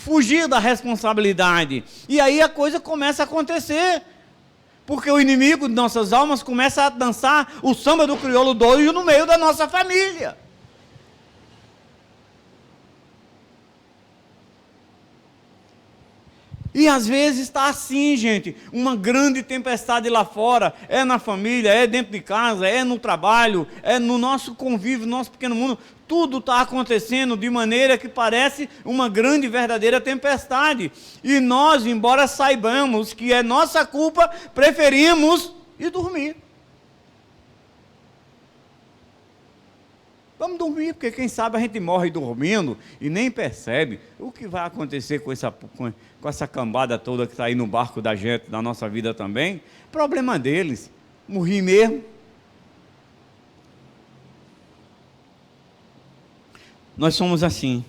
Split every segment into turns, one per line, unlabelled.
fugir da responsabilidade. E aí a coisa começa a acontecer. Porque o inimigo de nossas almas começa a dançar o samba do crioulo doido no meio da nossa família. E às vezes está assim, gente, uma grande tempestade lá fora, é na família, é dentro de casa, é no trabalho, é no nosso convívio, no nosso pequeno mundo, tudo está acontecendo de maneira que parece uma grande, verdadeira tempestade. E nós, embora saibamos que é nossa culpa, preferimos ir dormir. Vamos dormir, porque quem sabe a gente morre dormindo e nem percebe o que vai acontecer com essa cambada toda que está aí no barco da gente, na nossa vida também. Problema deles, morri mesmo. Nós somos assim.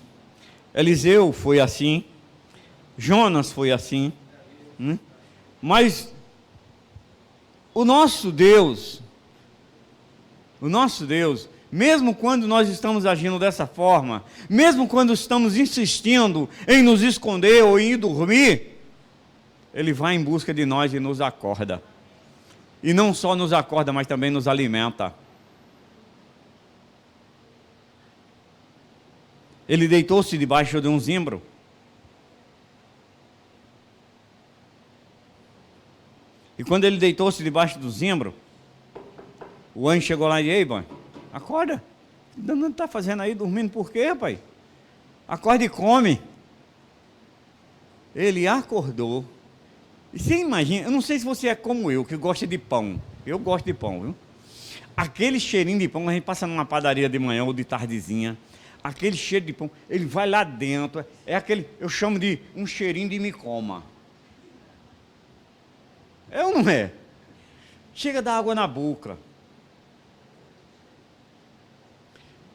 Eliseu foi assim, Jonas foi assim, mas o nosso Deus, mesmo quando nós estamos agindo dessa forma, mesmo quando estamos insistindo em nos esconder ou em ir dormir, Ele vai em busca de nós e nos acorda. E não só nos acorda, mas também nos alimenta. Ele deitou-se debaixo de um zimbro. E quando ele deitou-se debaixo do zimbro, o anjo chegou lá e disse: ei, mãe, acorda, não está fazendo aí, dormindo por quê, pai? Acorda e come. Ele acordou. E você imagina, eu não sei se você é como eu, que gosta de pão. Eu gosto de pão, viu? Aquele cheirinho de pão, a gente passa numa padaria de manhã ou de tardezinha, aquele cheiro de pão, ele vai lá dentro, é aquele, eu chamo de um cheirinho de me coma. É ou não é? Chega a dar água na boca.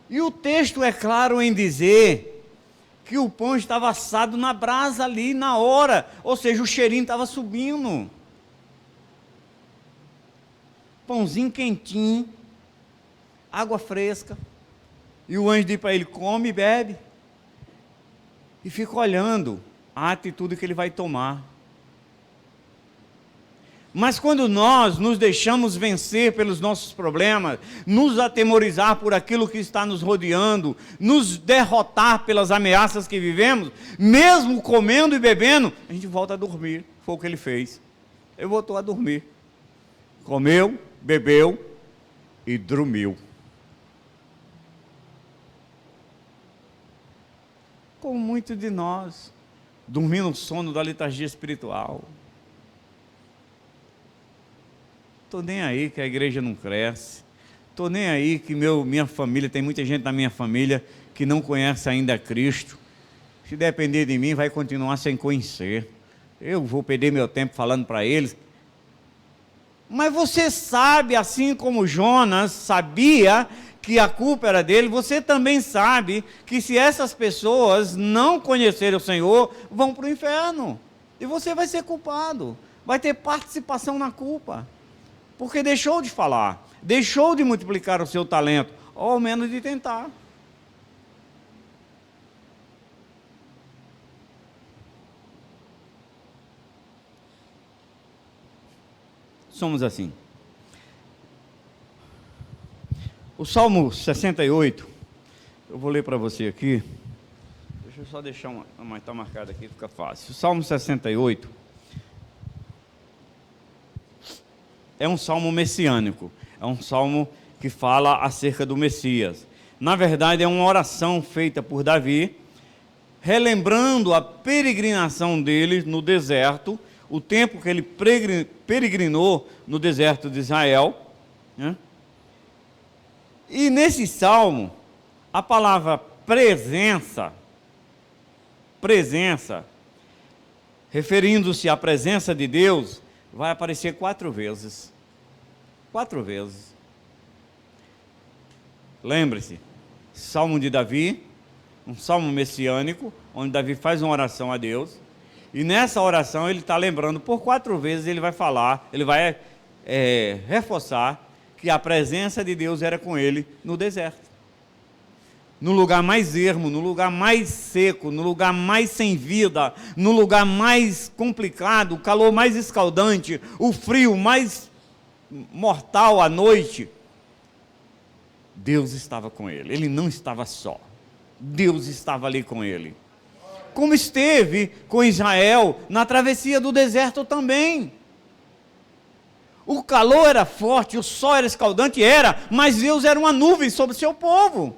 E o texto é claro em dizer que o pão estava assado na brasa ali, na hora. Ou seja, o cheirinho estava subindo. Pãozinho quentinho, água fresca. E o anjo diz para ele: come e bebe. E fica olhando a atitude que ele vai tomar. Mas quando nós nos deixamos vencer pelos nossos problemas, nos atemorizar por aquilo que está nos rodeando, nos derrotar pelas ameaças que vivemos, mesmo comendo e bebendo, a gente volta a dormir. Foi o que ele fez. Ele voltou a dormir. Comeu, bebeu e dormiu. Como muitos de nós, dormindo o sono da letargia espiritual. Estou nem aí que a igreja não cresce. Estou nem aí que minha família, tem muita gente na minha família que não conhece ainda Cristo. Se depender de mim, vai continuar sem conhecer. Eu vou perder meu tempo falando para eles. Mas você sabe, assim como Jonas sabia que a culpa era dele, você também sabe que se essas pessoas não conhecerem o Senhor, vão para o inferno. E você vai ser culpado. Vai ter participação na culpa. Porque deixou de falar, deixou de multiplicar o seu talento, ou ao menos de tentar. Somos assim. O Salmo 68, eu vou ler para você aqui. Deixa eu só deixar está marcado aqui, fica fácil. O Salmo 68 é um salmo messiânico, é um salmo que fala acerca do Messias. Na verdade, é uma oração feita por Davi, relembrando a peregrinação dele no deserto, o tempo que ele peregrinou no deserto de Israel, né? E nesse salmo, a palavra presença, referindo-se à presença de Deus, vai aparecer 4 vezes. 4 vezes. Lembre-se, Salmo de Davi, um salmo messiânico, onde Davi faz uma oração a Deus, e nessa oração ele está lembrando, por 4 vezes ele vai falar, ele vai reforçar que a presença de Deus era com ele no deserto. no lugar mais ermo, no lugar mais seco, no lugar mais sem vida, no lugar mais complicado, o calor mais escaldante, o frio mais mortal à noite, Deus estava com ele. Ele não estava só. Deus estava ali com ele. Como esteve com Israel na travessia do deserto também. O calor era forte, o sol era escaldante, mas Deus era uma nuvem sobre o seu povo,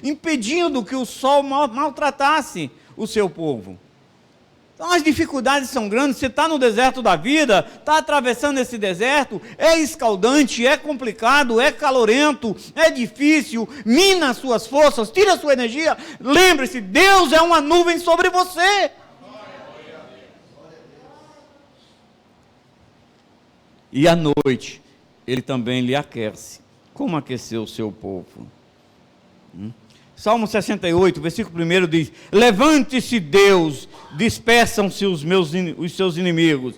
impedindo que o sol maltratasse o seu povo. Então as dificuldades são grandes. Você está no deserto da vida, está atravessando esse deserto, é escaldante, é complicado, é calorento, é difícil, mina as suas forças, tira a sua energia. Lembre-se, Deus é uma nuvem sobre você. E à noite, Ele também lhe aquece. Como aqueceu o seu povo? Salmo 68, versículo 1 diz: levante-se Deus, dispersam-se os seus inimigos.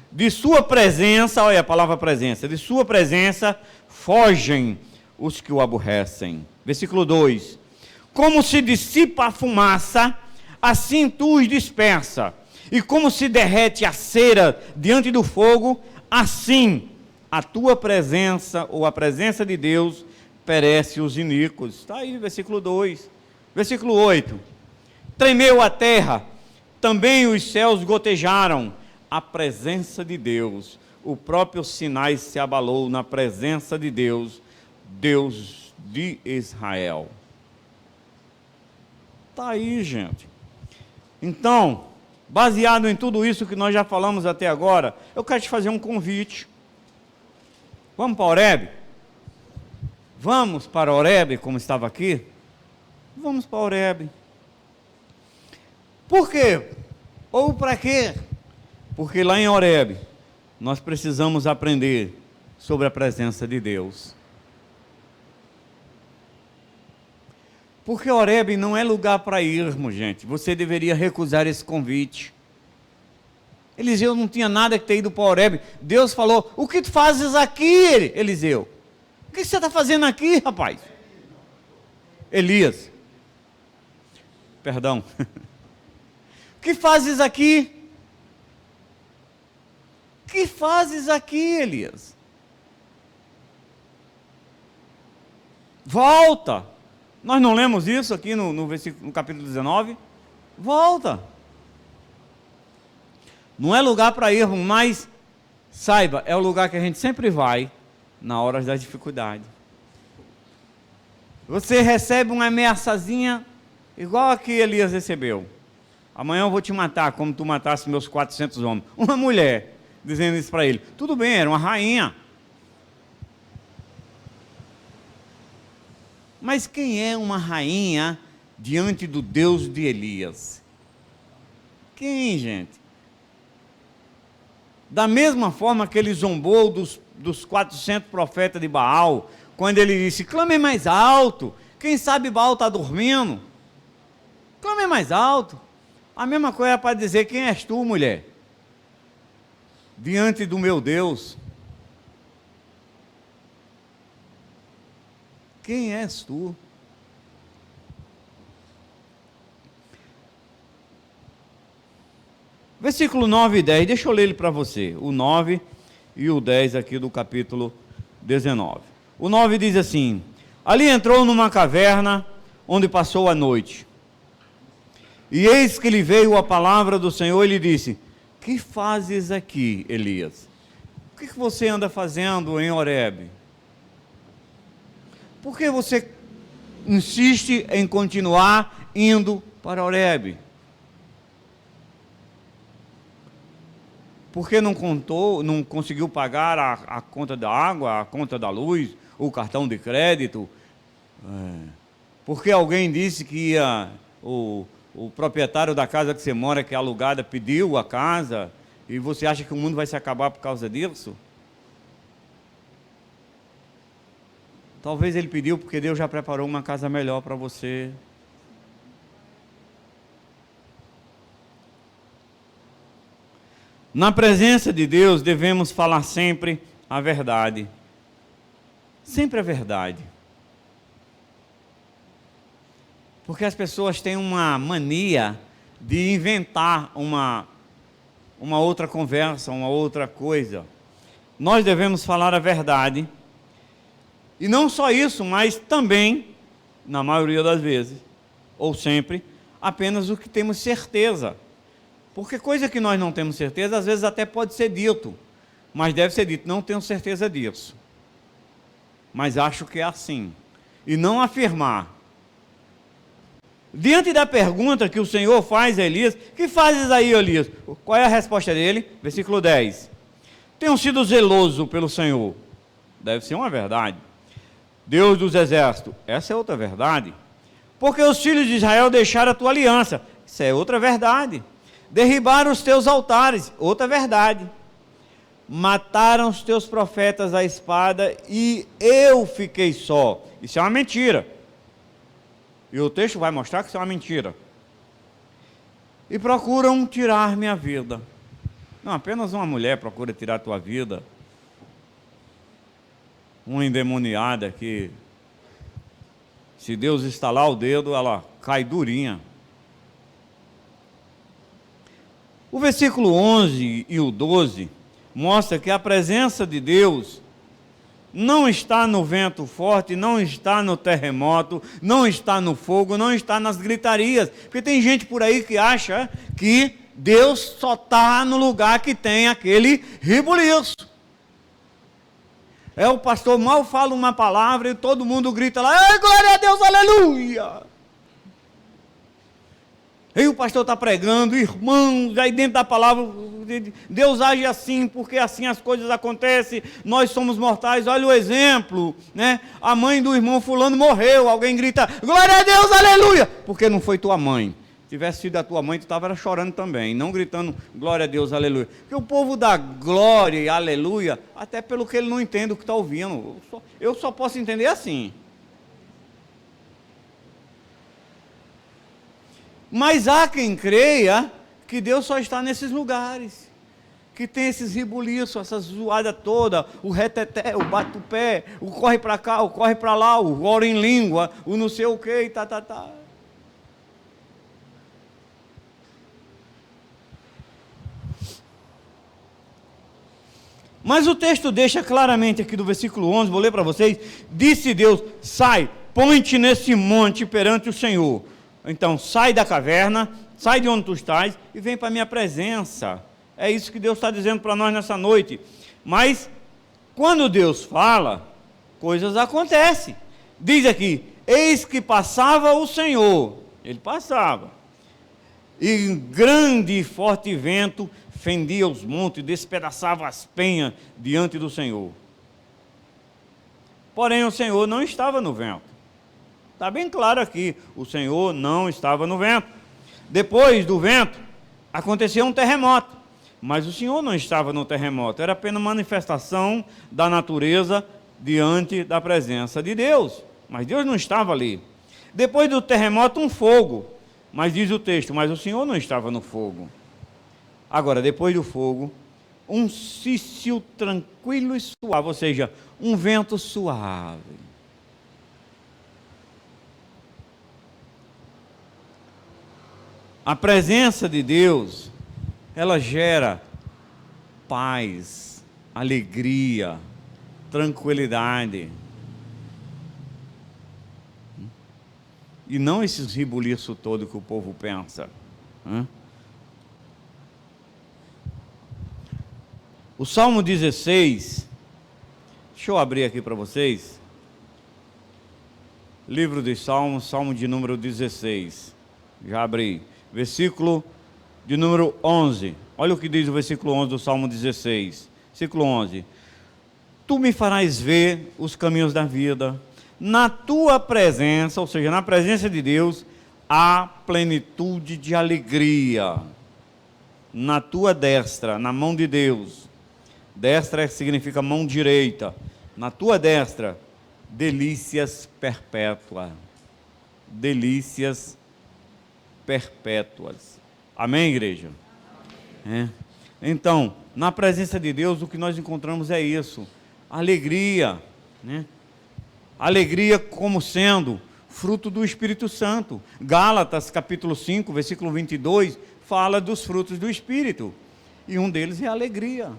De sua presença, olha a palavra presença, de sua presença fogem os que o aborrecem. Versículo 2: como se dissipa a fumaça, assim tu os dispersa. E como se derrete a cera diante do fogo, assim a tua presença, ou a presença de Deus, perece os iníquos. Está aí, versículo 2. Versículo 8. Tremeu a terra, também os céus gotejaram. A presença de Deus, o próprio Sinai se abalou na presença de Deus, Deus de Israel. Está aí, gente. Então, baseado em tudo isso que nós já falamos até agora, eu quero te fazer um convite. Vamos para Horebe? Vamos para Horebe, como estava aqui? Vamos para Horebe. Por quê? Ou para quê? Porque lá em Horebe, nós precisamos aprender sobre a presença de Deus. Porque Horebe não é lugar para irmos, gente. Você deveria recusar esse convite. Eliseu não tinha nada que ter ido para Horebe. Deus falou: o que tu fazes aqui, Eliseu? O que você está fazendo aqui, rapaz? Elias. Perdão. O que fazes aqui? O que fazes aqui, Elias? Volta. Nós não lemos isso aqui no capítulo 19? Volta. Não é lugar para irmos, mas saiba, é o lugar que a gente sempre vai na hora da dificuldade. Você recebe uma ameaçazinha igual a que Elias recebeu. Amanhã eu vou te matar, como tu mataste meus 400 homens. Uma mulher dizendo isso para ele. Tudo bem, era uma rainha. Mas quem é uma rainha diante do Deus de Elias? Quem, gente? Da mesma forma que ele zombou dos 400 profetas de Baal, quando ele disse: clame mais alto, quem sabe Baal está dormindo? Clame mais alto. A mesma coisa é para dizer: quem és tu, mulher? Diante do meu Deus. Quem és tu? Versículo 9 e 10, deixa eu ler ele para você. O 9 e o 10 aqui do capítulo 19. O 9 diz assim: ali entrou numa caverna, onde passou a noite. E eis que lhe veio a palavra do Senhor e lhe disse: que fazes aqui, Elias? O que você anda fazendo em Horebe? Por que você insiste em continuar indo para Horebe? Porque não conseguiu pagar a conta da água, a conta da luz, o cartão de crédito? Porque alguém disse que o proprietário da casa que você mora, que é alugada, pediu a casa, e você acha que o mundo vai se acabar por causa disso? Talvez ele pediu porque Deus já preparou uma casa melhor para você. Na presença de Deus devemos falar sempre a verdade. Sempre a verdade. Porque as pessoas têm uma mania de inventar uma outra conversa, uma outra coisa. Nós devemos falar a verdade. E não só isso, mas também, na maioria das vezes, ou sempre, apenas o que temos certeza. Porque coisa que nós não temos certeza, às vezes até pode ser dito, mas deve ser dito, não tenho certeza disso. Mas acho que é assim. E não afirmar. Diante da pergunta que o Senhor faz a Elias, que fazes aí, Elias? Qual é a resposta dele? Versículo 10. Tenho sido zeloso pelo Senhor. Deve ser uma verdade. Deus dos exércitos. Essa é outra verdade. Porque os filhos de Israel deixaram a tua aliança. Isso é outra verdade. Derribaram os teus altares. Outra verdade. Mataram os teus profetas à espada e eu fiquei só. Isso é uma mentira. E o texto vai mostrar que isso é uma mentira. E procuram tirar minha vida. Não, apenas uma mulher procura tirar a tua vida. Uma endemoniada que, se Deus estalar o dedo, ela cai durinha. O versículo 11 e o 12 mostra que a presença de Deus não está no vento forte, não está no terremoto, não está no fogo, não está nas gritarias. Porque tem gente por aí que acha que Deus só está no lugar que tem aquele rebuliço. O pastor mal fala uma palavra e todo mundo grita lá, ei, glória a Deus, aleluia! E o pastor está pregando, irmãos, aí dentro da palavra, Deus age assim, porque assim as coisas acontecem, nós somos mortais, olha o exemplo, né? A mãe do irmão fulano morreu, alguém grita, glória a Deus, aleluia, porque não foi tua mãe. Se tivesse sido a tua mãe, tu estava chorando também, não gritando, glória a Deus, aleluia. Porque o povo dá glória e aleluia, até pelo que ele não entende o que está ouvindo, eu só posso entender assim. Mas há quem creia que Deus só está nesses lugares, que tem esses rebuliços, essa zoada toda, o reteté, o bate-pé, o corre para cá, o corre para lá, o ora em língua, o não sei o que, tá. Mas o texto deixa claramente aqui do versículo 11, vou ler para vocês, disse Deus, sai, põe-te nesse monte perante o Senhor. Então, sai da caverna, sai de onde tu estás e vem para a minha presença. É isso que Deus está dizendo para nós nessa noite. Mas, quando Deus fala, coisas acontecem. Diz aqui, eis que passava o Senhor. Ele passava. E grande e forte vento fendia os montes, despedaçava as penhas diante do Senhor. Porém, o Senhor não estava no vento. Está bem claro aqui, o Senhor não estava no vento. Depois do vento, aconteceu um terremoto, mas o Senhor não estava no terremoto, era apenas manifestação da natureza diante da presença de Deus, mas Deus não estava ali. Depois do terremoto, um fogo, mas diz o texto, mas o Senhor não estava no fogo. Agora, depois do fogo, um cício tranquilo e suave, ou seja, um vento suave. A presença de Deus, ela gera paz, alegria, tranquilidade. E não esses rebuliços todo que o povo pensa. O Salmo 16, deixa eu abrir aqui para vocês. Livro dos Salmos, Salmo de número 16. Já abri. Versículo de número 11. Olha o que diz o versículo 11 do Salmo 16. Versículo 11. Tu me farás ver os caminhos da vida. Na tua presença, ou seja, na presença de Deus, há plenitude de alegria. Na tua destra, na mão de Deus. Destra significa mão direita. Na tua destra, delícias perpétuas. Delícias perpétuas. Amém, igreja? Então, na presença de Deus, o que nós encontramos é isso. Alegria, né? Alegria como sendo fruto do Espírito Santo. Gálatas, capítulo 5, versículo 22, fala dos frutos do Espírito. E um deles é a alegria.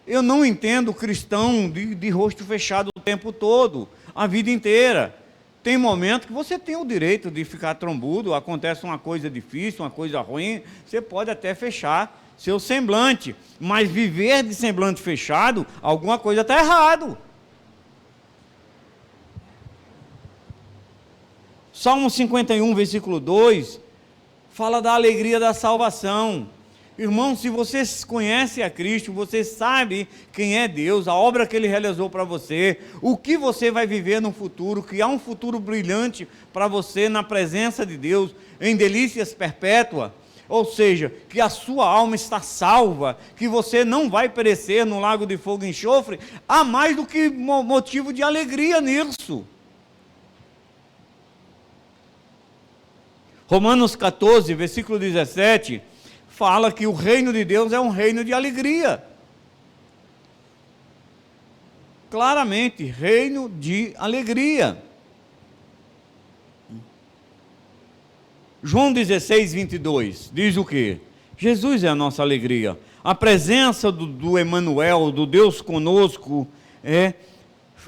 Eu não entendo cristão de rosto fechado o tempo todo, a vida inteira. Tem momento que você tem o direito de ficar trombudo, acontece uma coisa difícil, uma coisa ruim, você pode até fechar seu semblante, mas viver de semblante fechado, alguma coisa está errado. Salmo 51, versículo 2, fala da alegria da salvação. Irmão, se você conhece a Cristo, você sabe quem é Deus, a obra que Ele realizou para você, o que você vai viver no futuro, que há um futuro brilhante para você na presença de Deus, em delícias perpétuas, ou seja, que a sua alma está salva, que você não vai perecer no lago de fogo e enxofre, há mais do que motivo de alegria nisso. Romanos 14, versículo 17, fala que o reino de Deus é um reino de alegria. Claramente, reino de alegria. João 16, 22, diz o quê? Jesus é a nossa alegria. A presença do Emanuel, do Deus conosco,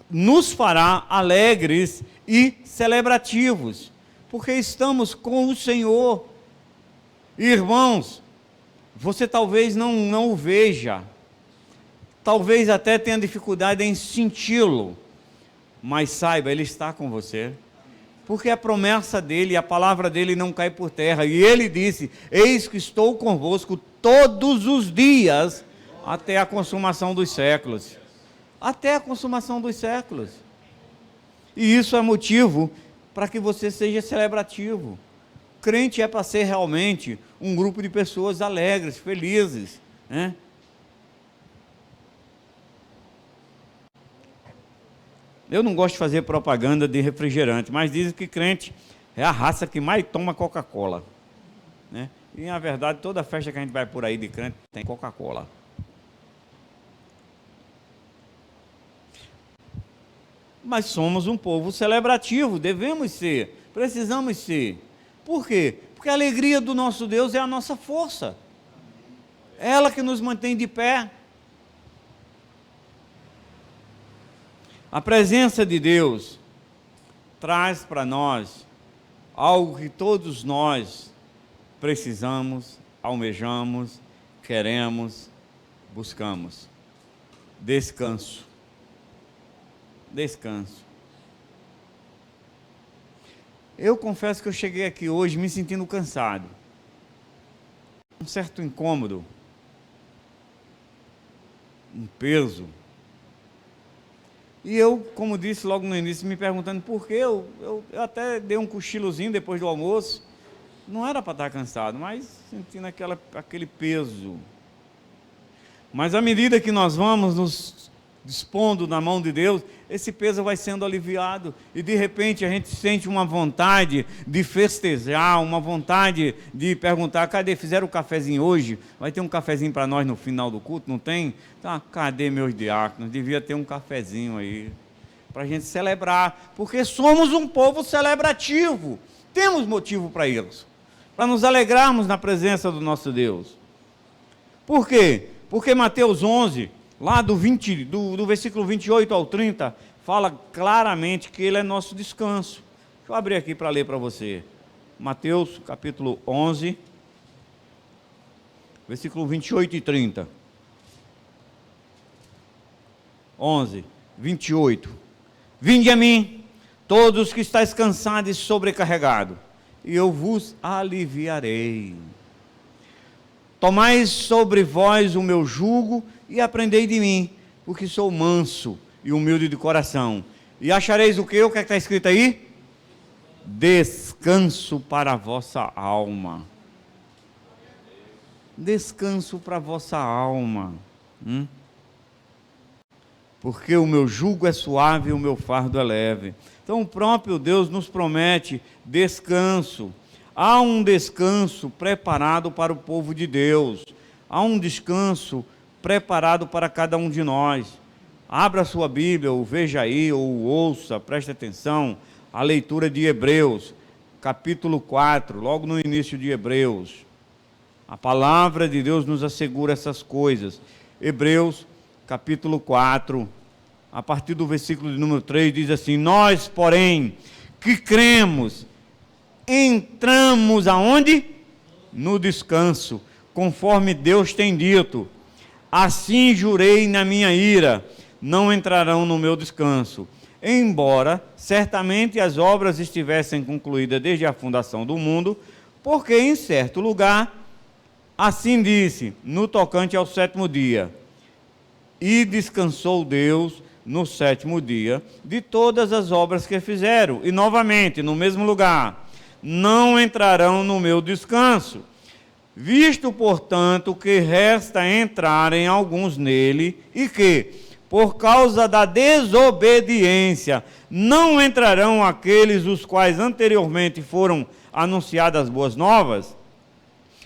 nos fará alegres e celebrativos, porque estamos com o Senhor. Irmãos, você talvez não o veja, talvez até tenha dificuldade em senti-lo, mas saiba, Ele está com você, porque a promessa dEle, a palavra dEle não cai por terra, e Ele disse, eis que estou convosco todos os dias, até a consumação dos séculos, até a consumação dos séculos, e isso é motivo para que você seja celebrativo. Crente é para ser realmente um grupo de pessoas alegres, felizes, né? Eu não gosto de fazer propaganda de refrigerante, mas dizem que crente é a raça que mais toma Coca-Cola, né? E na verdade toda festa que a gente vai por aí de crente tem Coca-Cola. Mas somos um povo celebrativo, devemos ser, precisamos ser. Por quê? Porque a alegria do nosso Deus é a nossa força. É ela que nos mantém de pé. A presença de Deus traz para nós algo que todos nós precisamos, almejamos, queremos, buscamos. Descanso. Descanso. Eu confesso que eu cheguei aqui hoje me sentindo cansado, um certo incômodo, um peso, e eu, como disse logo no início, me perguntando por que eu até dei um cochilozinho depois do almoço, não era para estar cansado, mas sentindo aquele peso. Mas à medida que nós vamos nos dispondo na mão de Deus, esse peso vai sendo aliviado, e de repente a gente sente uma vontade de festejar, uma vontade de perguntar, cadê, fizeram o cafezinho hoje? Vai ter um cafezinho para nós no final do culto, não tem? Tá, cadê meus diáconos? Devia ter um cafezinho aí, para a gente celebrar, porque somos um povo celebrativo, temos motivo para isso, para nos alegrarmos na presença do nosso Deus. Por quê? Porque Mateus 11, lá do versículo 28 ao 30, fala claramente que Ele é nosso descanso. Deixa eu abrir aqui para ler para você. Mateus capítulo 11, versículo 28 e 30. 11, 28. Vinde a mim, todos que estáis cansados e sobrecarregados, e eu vos aliviarei. Tomai sobre vós o meu jugo e aprendei de mim, porque sou manso e humilde de coração. E achareis o quê? O que é que está escrito aí? Descanso para a vossa alma. Descanso para a vossa alma. Porque o meu jugo é suave e o meu fardo é leve. Então o próprio Deus nos promete descanso. Há um descanso preparado para o povo de Deus. Há um descanso preparado para cada um de nós. Abra a sua Bíblia, ou veja aí, ou ouça, preste atenção. a leitura de Hebreus, capítulo 4, logo no início de Hebreus. A palavra de Deus nos assegura essas coisas. Hebreus, capítulo 4, a partir do versículo de número 3, diz assim: nós, porém, que cremos, entramos aonde? No descanso, conforme Deus tem dito. Assim jurei na minha ira, não entrarão no meu descanso. Embora certamente as obras estivessem concluídas desde a fundação do mundo, porque em certo lugar, assim disse, no tocante ao sétimo dia, e descansou Deus no sétimo dia de todas as obras que fizeram. E novamente, no mesmo lugar, não entrarão no meu descanso. Visto, portanto, que resta entrarem alguns nele, e que, por causa da desobediência, não entrarão aqueles os quais anteriormente foram anunciadas as boas novas,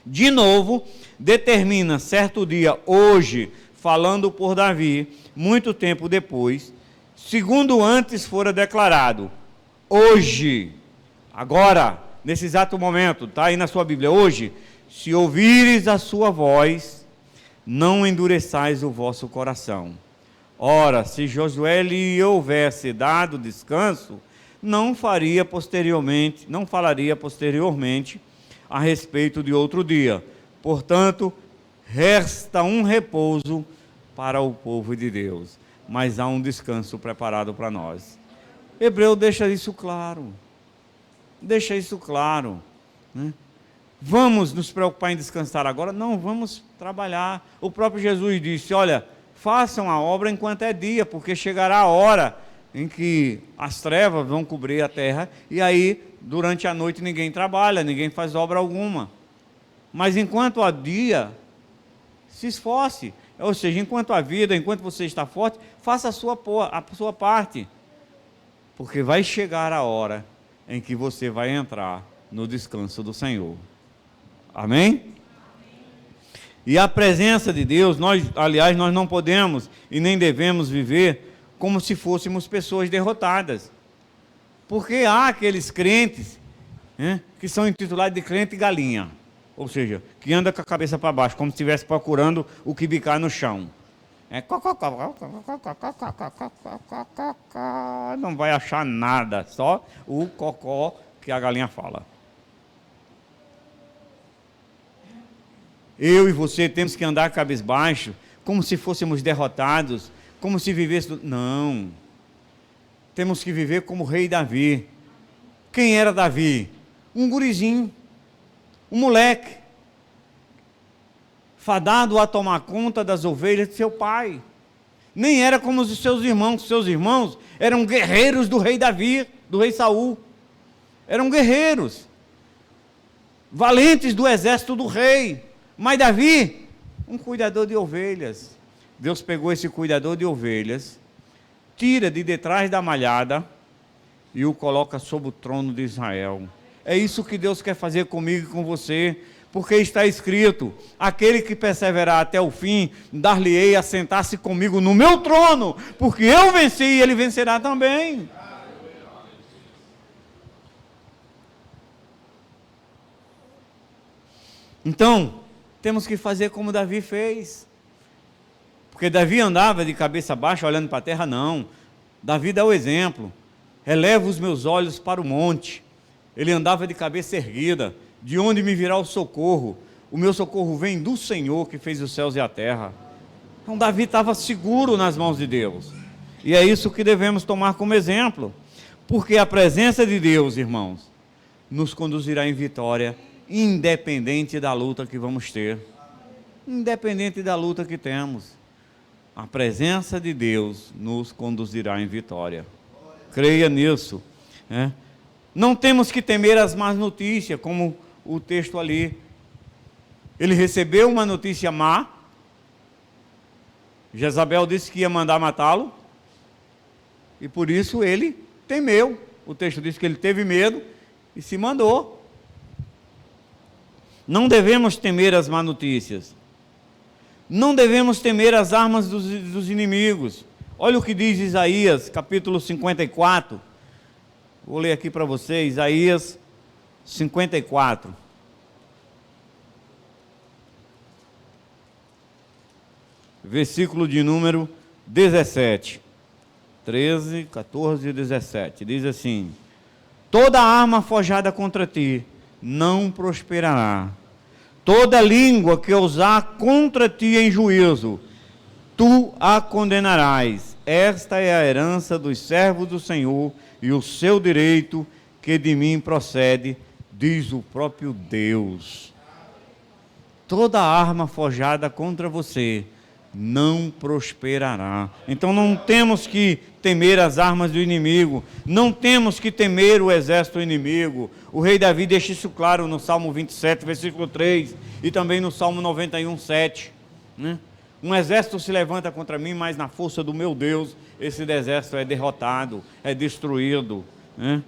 de novo, determina certo dia, hoje, falando por Davi, muito tempo depois, segundo antes fora declarado, hoje, agora, nesse exato momento, está aí na sua Bíblia, hoje, se ouvires a sua voz, não endureçais o vosso coração. Ora, se Josué lhe houvesse dado descanso, não falaria posteriormente a respeito de outro dia. Portanto, resta um repouso para o povo de Deus, mas há um descanso preparado para nós. Hebreu deixa isso claro. Né? Vamos nos preocupar em descansar agora? Não, vamos trabalhar. O próprio Jesus disse, olha, façam a obra enquanto é dia, porque chegará a hora em que as trevas vão cobrir a terra, e aí, durante a noite, ninguém trabalha, ninguém faz obra alguma. Mas enquanto há dia, se esforce. Ou seja, enquanto há vida, enquanto você está forte, faça a sua parte. Porque vai chegar a hora em que você vai entrar no descanso do Senhor. Amém? E a presença de Deus, nós não podemos e nem devemos viver como se fôssemos pessoas derrotadas. Porque há aqueles crentes, né, que são intitulados de crente galinha. Ou seja, que anda com a cabeça para baixo, como se estivesse procurando o que bicar no chão. Não vai achar nada, só o cocó que a galinha fala. Eu e você temos que andar cabisbaixo, como se fôssemos derrotados, como se vivêssemos... Não. Temos que viver como o rei Davi. Quem era Davi? Um gurizinho, um moleque, fadado a tomar conta das ovelhas de seu pai. Nem era como os seus irmãos eram guerreiros do rei Davi, do rei Saul. Eram guerreiros, valentes do exército do rei. Mas Davi, um cuidador de ovelhas. Deus pegou esse cuidador de ovelhas, tira de detrás da malhada e o coloca sob o trono de Israel. É isso que Deus quer fazer comigo e com você, porque está escrito, aquele que perseverar até o fim, dar-lhe-ei a sentar-se comigo no meu trono, porque eu venci e ele vencerá também. Então, temos que fazer como Davi fez. Porque Davi andava de cabeça baixa, olhando para a terra, não. Davi dá o exemplo. Eleva os meus olhos para o monte. Ele andava de cabeça erguida. De onde me virá o socorro? O meu socorro vem do Senhor que fez os céus e a terra. Então Davi estava seguro nas mãos de Deus. E é isso que devemos tomar como exemplo. Porque a presença de Deus, irmãos, nos conduzirá em vitória, independente da luta que vamos ter. Independente da luta que temos, a presença de Deus nos conduzirá em vitória. Creia nisso. Né? Não temos que temer as más notícias, como o texto ali. Ele recebeu uma notícia má. Jezabel disse que ia mandar matá-lo. E por isso ele temeu. O texto diz que ele teve medo e se mandou. Não devemos temer as más notícias. Não devemos temer as armas dos inimigos. Olha o que diz Isaías, capítulo 54. Vou ler aqui para você, Isaías 54. Versículo de número 17. 13, 14 e 17. Diz assim: toda arma forjada contra ti não prosperará. Toda língua que ousar contra ti em juízo, tu a condenarás. Esta é a herança dos servos do Senhor e o seu direito que de mim procede, diz o próprio Deus. Toda arma forjada contra você não prosperará. Então não temos que temer as armas do inimigo, não temos que temer o exército inimigo. O rei Davi deixa isso claro no Salmo 27, versículo 3, e também no Salmo 91, 7, né? Um exército se levanta contra mim, mas na força do meu Deus, esse exército é derrotado, é destruído, né?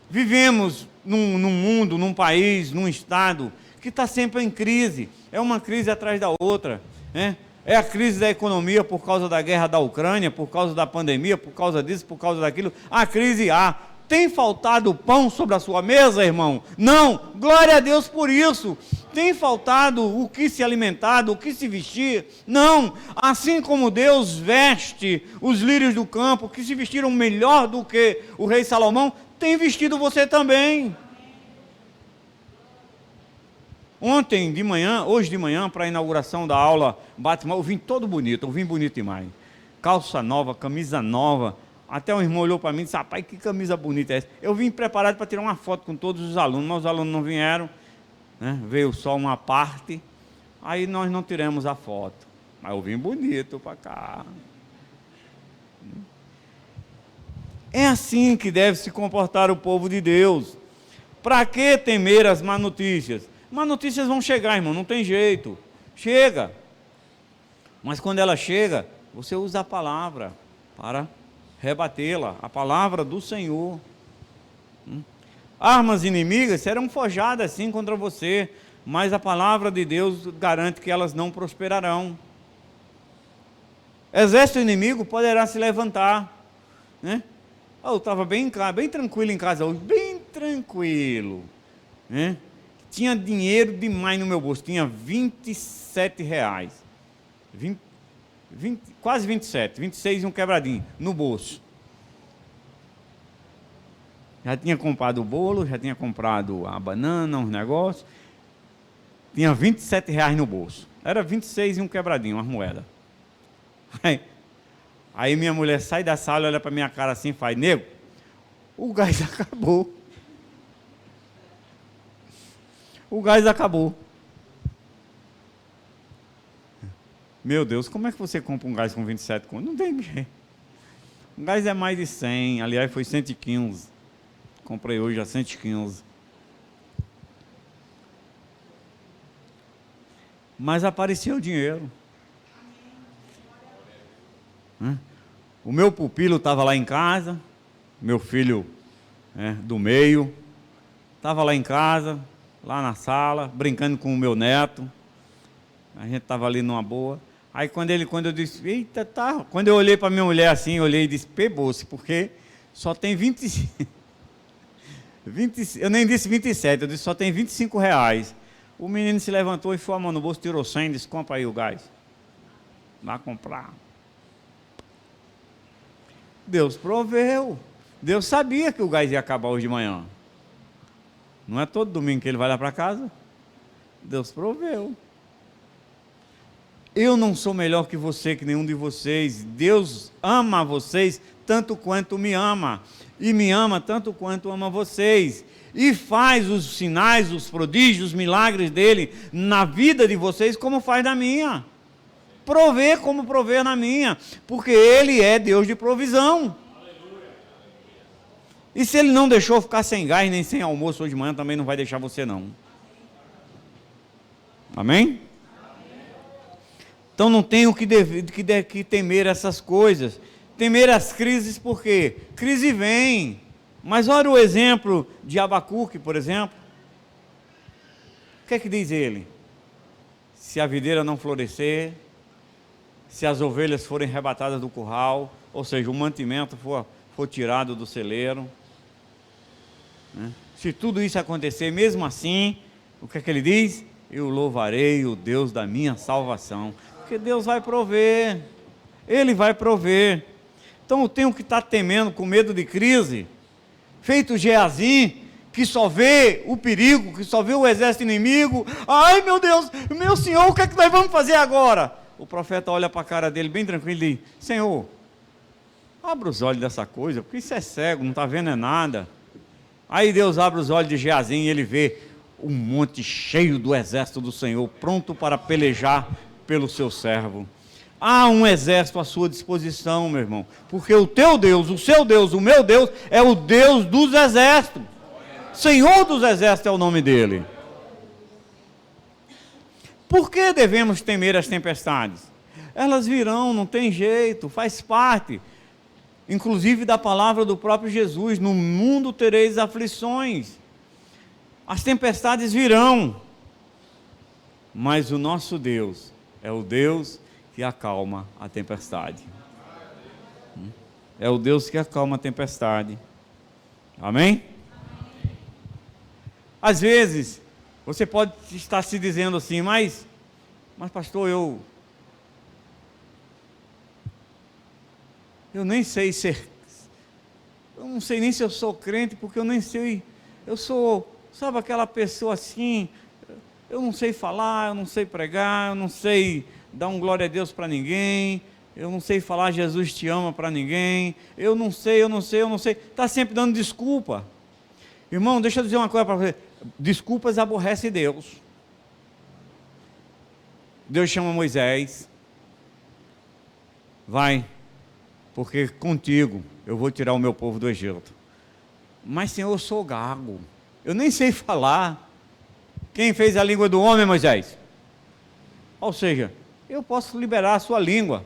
Vivemos num mundo, num país, num estado que está sempre em crise, é uma crise atrás da outra, né? É a crise da economia por causa da guerra da Ucrânia, por causa da pandemia, por causa disso, por causa daquilo. A crise há. Tem faltado pão sobre a sua mesa, irmão? Não, glória a Deus por isso. Tem faltado o que se alimentar, o que se vestir? Não, assim como Deus veste os lírios do campo, que se vestiram melhor do que o rei Salomão, tem vestido você também. Ontem de manhã, hoje de manhã, para a inauguração da aula Batman, eu vim todo bonito, eu vim bonito demais. Calça nova, camisa nova. Até um irmão olhou para mim e disse: rapaz, que camisa bonita é essa? Eu vim preparado para tirar uma foto com todos os alunos, mas os alunos não vieram, né? Veio só uma parte, aí nós não tiramos a foto. Mas eu vim bonito para cá. É assim que deve se comportar o povo de Deus. Para que temer as má notícias? Mas notícias vão chegar, irmão, não tem jeito. Chega. Mas quando ela chega, você usa a palavra para rebatê-la, a palavra do Senhor. Armas inimigas serão forjadas sim contra você, mas a palavra de Deus garante que elas não prosperarão. Exército inimigo poderá se levantar, né? Eu estava bem tranquilo em casa hoje, bem tranquilo, né? Tinha dinheiro demais no meu bolso, tinha R$ 27, quase 27, 26 e um quebradinho no bolso. Já tinha comprado o bolo, já tinha comprado a banana, uns negócios. Tinha R$ 27 no bolso. Era 26 e um quebradinho, umas moedas. Aí minha mulher sai da sala, olha para minha cara assim e faz: nego, o gás acabou. O gás acabou. Meu Deus, como é que você compra um gás com 27 contos? Não tem jeito. O gás é mais de 100, aliás foi 115. Comprei hoje a 115. Mas apareceu o dinheiro. O meu pupilo estava lá em casa, meu filho do meio, estava lá em casa, lá na sala, brincando com o meu neto. A gente estava ali numa boa. Aí quando eu disse: eita, tá. Quando eu olhei para minha mulher assim, eu olhei e disse: pegou-se, porque só tem 20, eu nem disse 27, eu disse: só tem R$ 25. O menino se levantou e foi a mão no bolso, tirou 100 e disse: compra aí o gás. Vai comprar. Deus proveu. Deus sabia que o gás ia acabar hoje de manhã. Não é todo domingo que ele vai lá para casa. Deus proveu. Eu não sou melhor que você, que nenhum de vocês. Deus ama vocês tanto quanto me ama. E me ama tanto quanto ama vocês. E faz os sinais, os prodígios, os milagres dele na vida de vocês, como faz na minha. Prover como prover na minha. Porque ele é Deus de provisão. E se ele não deixou ficar sem gás, nem sem almoço hoje de manhã, também não vai deixar você não. Amém? Então não tenho que temer essas coisas. Temer as crises, por quê? Crise vem. Mas olha o exemplo de Abacuque, por exemplo. O que é que diz ele? Se a videira não florescer, se as ovelhas forem arrebatadas do curral, ou seja, o mantimento for for tirado do celeiro, né? Se tudo isso acontecer, mesmo assim, o que é que ele diz? Eu louvarei o Deus da minha salvação, porque Deus vai prover, Ele vai prover. Então eu tenho que estar temendo, com medo de crise, feito Geazim, que só vê o perigo, que só vê o exército inimigo. Ai meu Deus, meu Senhor, o que é que nós vamos fazer agora? O profeta olha para a cara dele bem tranquilo e diz: Senhor, abra os olhos dessa coisa, porque isso é cego, não está vendo é nada. Aí Deus abre os olhos de Geazim e ele vê um monte cheio do exército do Senhor, pronto para pelejar pelo seu servo. Há um exército à sua disposição, meu irmão, porque o teu Deus, o seu Deus, o meu Deus, é o Deus dos exércitos. Senhor dos exércitos é o nome dele. Por que devemos temer as tempestades? Elas virão, não tem jeito, faz parte, inclusive da palavra do próprio Jesus: no mundo tereis aflições. As tempestades virão, mas o nosso Deus é o Deus que acalma a tempestade. É o Deus que acalma a tempestade. Amém? Às vezes, você pode estar se dizendo assim: mas pastor, eu nem sei ser, eu não sei nem se eu sou crente, porque eu nem sei, eu sou, sabe, aquela pessoa assim, eu não sei falar, eu não sei pregar, eu não sei dar um glória a Deus para ninguém, eu não sei falar Jesus te ama para ninguém, eu não sei, está sempre dando desculpa. Irmão, deixa eu dizer uma coisa para você: desculpas aborrece Deus. Deus chama Moisés: vai, porque contigo eu vou tirar o meu povo do Egito. Mas Senhor, eu sou gago, eu nem sei falar. Quem fez a língua do homem, Moisés? Ou seja, eu posso liberar a sua língua.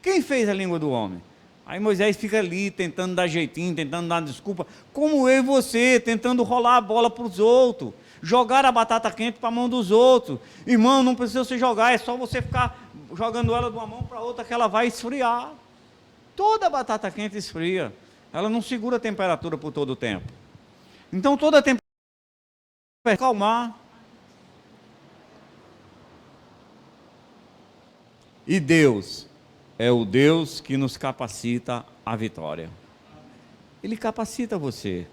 Quem fez a língua do homem? Aí Moisés fica ali tentando dar jeitinho, tentando dar desculpa, como eu e você, tentando rolar a bola para os outros, jogar a batata quente para a mão dos outros. Irmão, não precisa você jogar, é só você ficar jogando ela de uma mão para a outra que ela vai esfriar. Toda batata quente esfria, ela não segura a temperatura por todo o tempo. Então toda a temperatura vai acalmar. E Deus é o Deus que nos capacita à vitória. Ele capacita você.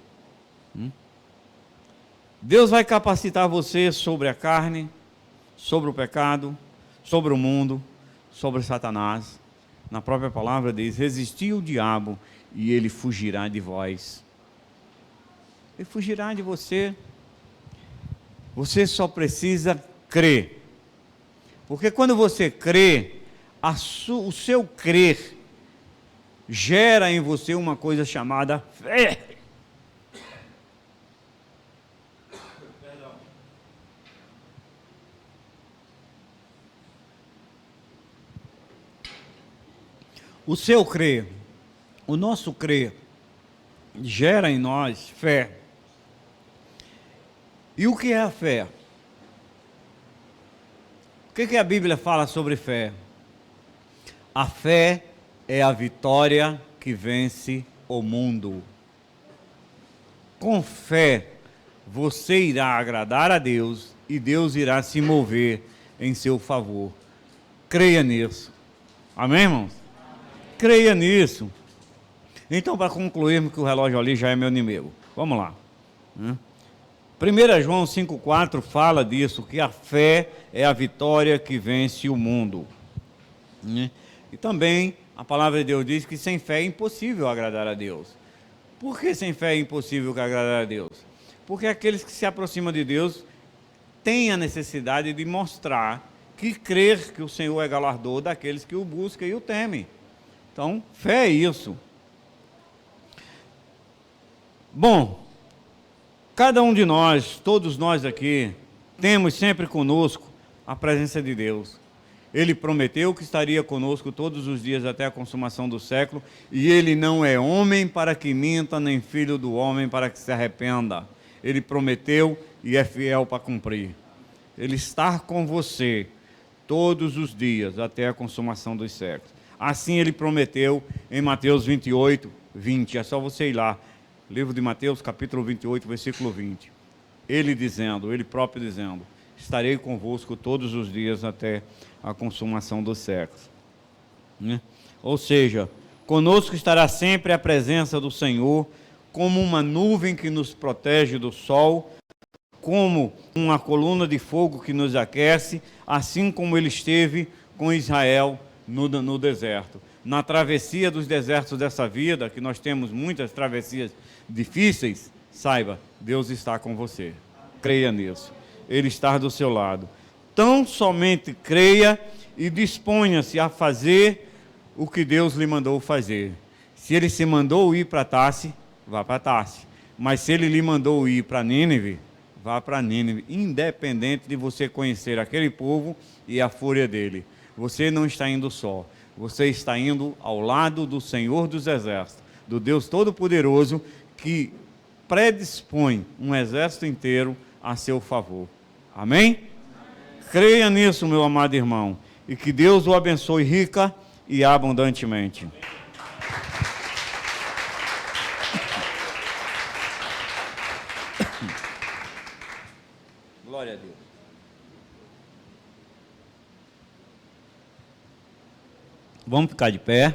Deus vai capacitar você sobre a carne, sobre o pecado, sobre o mundo, sobre Satanás. Na própria palavra diz: resisti o diabo e ele fugirá de vós. Ele fugirá de você. Você só precisa crer. Porque quando você crê, o seu crer gera em você uma coisa chamada fé. O seu crer, o nosso crer, gera em nós fé. E o que é a fé? O que a Bíblia fala sobre fé? A fé é a vitória que vence o mundo. Com fé, você irá agradar a Deus e Deus irá se mover em seu favor. Creia nisso. Amém, irmãos? Amém. Creia nisso. Então, para concluirmos, que o relógio ali já é meu inimigo. Vamos lá. 1 João 5,4 fala disso, que a fé é a vitória que vence o mundo. E também a palavra de Deus diz que sem fé é impossível agradar a Deus. Por que sem fé é impossível agradar a Deus? Porque aqueles que se aproximam de Deus têm a necessidade de mostrar que crer que o Senhor é galardador daqueles que o buscam e o temem. Então, fé é isso. Bom, cada um de nós, todos nós aqui, temos sempre conosco a presença de Deus. Ele prometeu que estaria conosco todos os dias até a consumação do século, e Ele não é homem para que minta, nem filho do homem para que se arrependa. Ele prometeu e é fiel para cumprir. Ele está com você todos os dias até a consumação dos séculos. Assim ele prometeu em Mateus 28, 20. É só você ir lá. Livro de Mateus, capítulo 28, versículo 20. Ele dizendo, ele próprio dizendo, estarei convosco todos os dias até a consumação dos séculos. Né? Ou seja, conosco estará sempre a presença do Senhor, como uma nuvem que nos protege do sol, como uma coluna de fogo que nos aquece, assim como ele esteve com Israel no deserto. Na travessia dos desertos dessa vida, que nós temos muitas travessias difíceis, saiba, Deus está com você. Creia nisso. Ele está do seu lado. Tão somente creia e disponha-se a fazer o que Deus lhe mandou fazer. Se ele se mandou ir para Tarse, vá para Tarse. Mas se ele lhe mandou ir para Nínive, vá para Nínive, independente de você conhecer aquele povo e a fúria dele. Você não está indo só. Você está indo ao lado do Senhor dos Exércitos, do Deus Todo-Poderoso, que predispõe um exército inteiro a seu favor. Amém? Creia nisso, meu amado irmão, e que Deus o abençoe rica e abundantemente. Glória a Deus. Vamos ficar de pé.